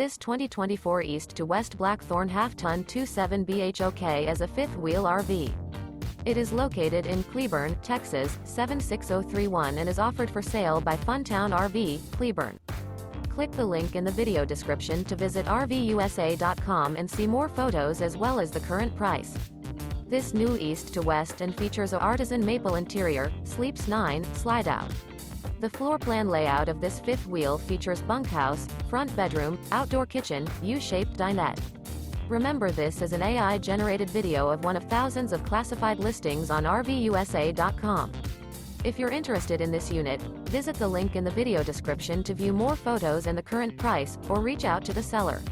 This 2024 East to West Blackthorn Half-Ton 27 BHOK is a fifth-wheel RV. It is located in Cleburne, Texas, 76031 and is offered for sale by Funtown RV, Cleburne. Click the link in the video description to visit RVUSA.com and see more photos as well as the current price. This new East to West and features a ARTISAN MAPLE interior, sleeps 9, Slideout. The floor plan layout of this fifth wheel features bunkhouse, front bedroom, outdoor kitchen, U-shaped dinette. Remember, this is an AI-generated video of one of thousands of classified listings on RVUSA.com. If you're interested in this unit, visit the link in the video description to view more photos and the current price, or reach out to the seller.